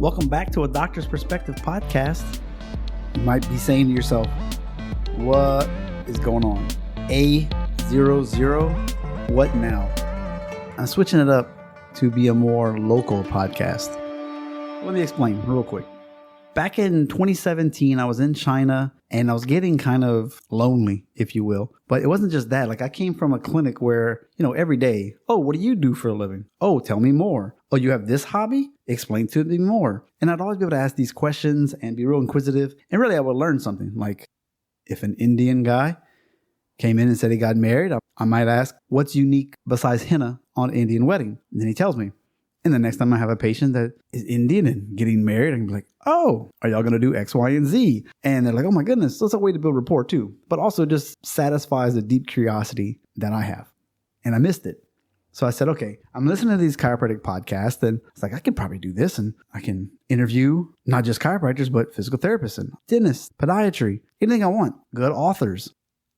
Welcome back to a Doctor's Perspective podcast. You might be saying to yourself, what is going on? A00, what now? I'm switching it up to be a more local podcast. Let me explain real quick. Back in 2017, I was in China and I was getting kind of lonely, if you will. But it wasn't just that. Like I came from a clinic where, every day, oh, what do you do for a living? Oh, tell me more. Oh, you have this hobby? Explain to me more. And I'd always be able to ask these questions and be real inquisitive. And really, I would learn something. Like if an Indian guy came in and said he got married, I might ask, what's unique besides henna on an Indian wedding? And then he tells me. And the next time I have a patient that is Indian and getting married, I can be like, oh, are y'all going to do X, Y, and Z? And they're like, oh my goodness, that's a way to build rapport too. But also just satisfies the deep curiosity that I have. And I missed it. So I said, okay, I'm listening to these chiropractic podcasts and it's like, I could probably do this and I can interview not just chiropractors, but physical therapists and dentists, podiatry, anything I want, good authors.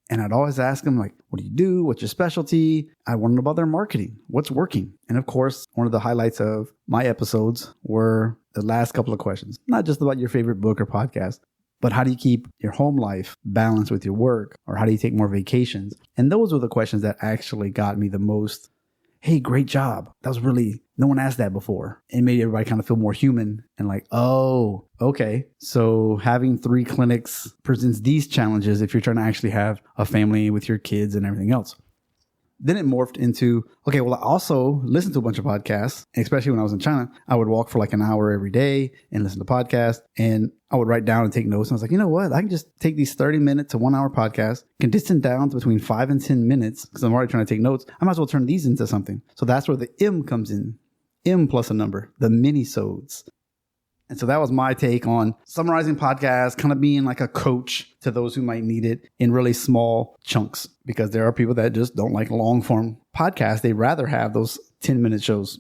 And I'd always ask them, like, what do you do? What's your specialty? I want to know about their marketing. What's working? And of course, one of the highlights of my episodes were the last couple of questions, not just about your favorite book or podcast, but how do you keep your home life balanced with your work? Or how do you take more vacations? And those were the questions that actually got me the most. Hey, great job. That was really, no one asked that before. It made everybody kind of feel more human and like, oh, okay. So having 3 clinics presents these challenges if you're trying to actually have a family with your kids and everything else. Then it morphed into, okay, well, I also listened to a bunch of podcasts, especially when I was in China. I would walk for like an hour every day and listen to podcasts, and I would write down and take notes. And I was like, you know what? I can just take these 30-minute to 1 hour podcasts, condense them down to between 5 and 10 minutes because I'm already trying to take notes. I might as well turn these into something. So that's where the M comes in. M plus a number, the mini-sodes. And so that was my take on summarizing podcasts, kind of being like a coach to those who might need it in really small chunks, because there are people that just don't like long form podcasts. They'd rather have those 10-minute shows.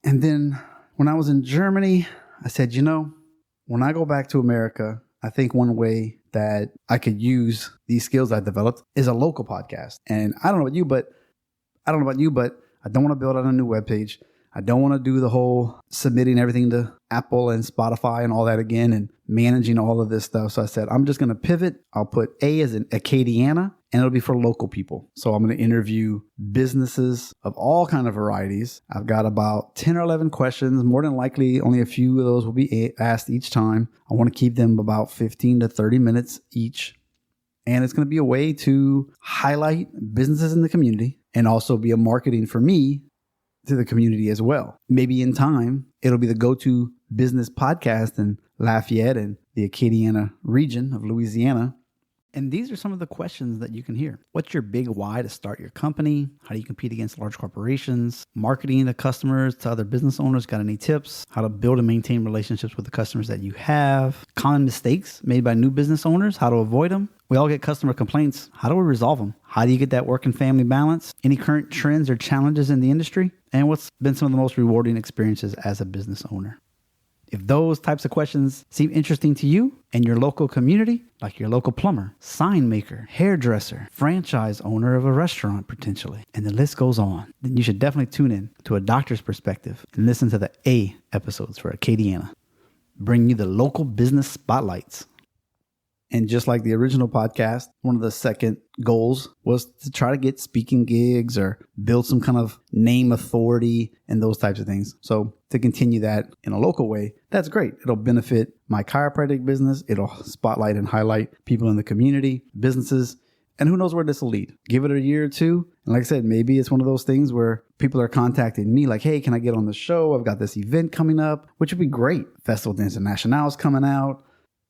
And then when I was in Germany, I said, when I go back to America, I think one way that I could use these skills I developed is a local podcast. And I don't know about you, but I don't want to build out a new webpage. I don't want to do the whole submitting everything to Apple and Spotify and all that again and managing all of this stuff. So I said, I'm just going to pivot. I'll put A as in Acadiana, and it'll be for local people. So I'm going to interview businesses of all kind of varieties. I've got about 10 or 11 questions. More than likely, only a few of those will be asked each time. I want to keep them about 15 to 30 minutes each. And it's going to be a way to highlight businesses in the community and also be a marketing for me to the community as well. Maybe in time, it'll be the go-to business podcast in Lafayette and the Acadiana region of Louisiana. And these are some of the questions that you can hear. What's your big why to start your company? How do you compete against large corporations? Marketing to customers, to other business owners. Got any tips? How to build and maintain relationships with the customers that you have? Common mistakes made by new business owners. How to avoid them? We all get customer complaints. How do we resolve them? How do you get that work and family balance? Any current trends or challenges in the industry? And what's been some of the most rewarding experiences as a business owner? If those types of questions seem interesting to you and your local community, like your local plumber, sign maker, hairdresser, franchise owner of a restaurant potentially, and the list goes on, then you should definitely tune in to A Doctor's Perspective and listen to the A episodes for Acadiana. Bring you the local business spotlights. And just like the original podcast, one of the second goals was to try to get speaking gigs or build some kind of name authority and those types of things. So to continue that in a local way, that's great. It'll benefit my chiropractic business. It'll spotlight and highlight people in the community, businesses, and who knows where this will lead. Give it a year or two. And like I said, maybe it's one of those things where people are contacting me like, hey, can I get on the show? I've got this event coming up, which would be great. Festival International is coming out.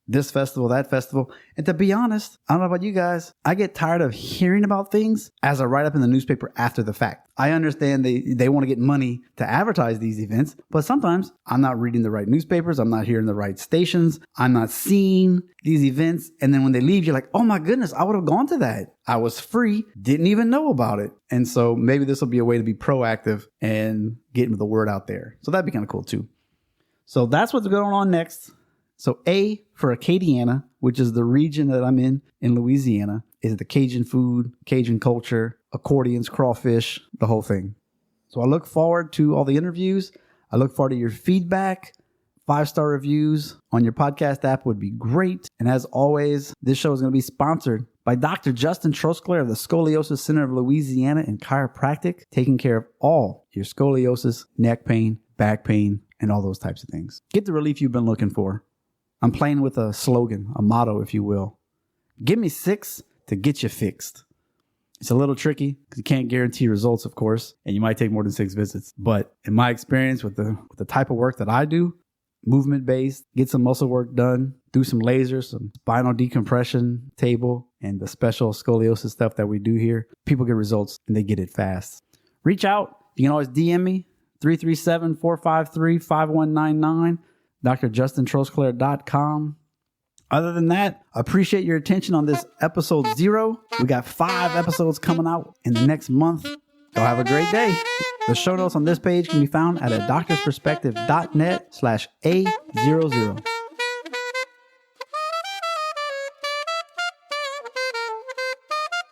This festival, that festival. And to be honest, I don't know about you guys, I get tired of hearing about things as a write-up in the newspaper after the fact. I understand they want to get money to advertise these events, but sometimes I'm not reading the right newspapers, I'm not hearing the right stations, I'm not seeing these events. And then when they leave, you're like, oh my goodness, I would have gone to that. I was free, didn't even know about it. And so maybe this will be a way to be proactive and getting the word out there. So that'd be kind of cool too. So that's what's going on next. So A for Acadiana, which is the region that I'm in Louisiana, is the Cajun food, Cajun culture, accordions, crawfish, the whole thing. So I look forward to all the interviews. I look forward to your feedback. 5-star reviews on your podcast app would be great. And as always, this show is going to be sponsored by Dr. Justin Trosclair of the Scoliosis Center of Louisiana and Chiropractic, taking care of all your scoliosis, neck pain, back pain, and all those types of things. Get the relief you've been looking for. I'm playing with a slogan, a motto, if you will. Give me 6 to get you fixed. It's a little tricky because you can't guarantee results, of course, and you might take more than 6 visits. But in my experience with the type of work that I do, movement-based, get some muscle work done, do some lasers, some spinal decompression table, and the special scoliosis stuff that we do here, people get results and they get it fast. Reach out. You can always DM me, 337-453-5199, drjustintrosclair.com. Other than that, I appreciate your attention on this episode 0. We got 5 episodes coming out in the next month. Y'all have a great day. The show notes on this page can be found at adoctorsperspective.net/A00.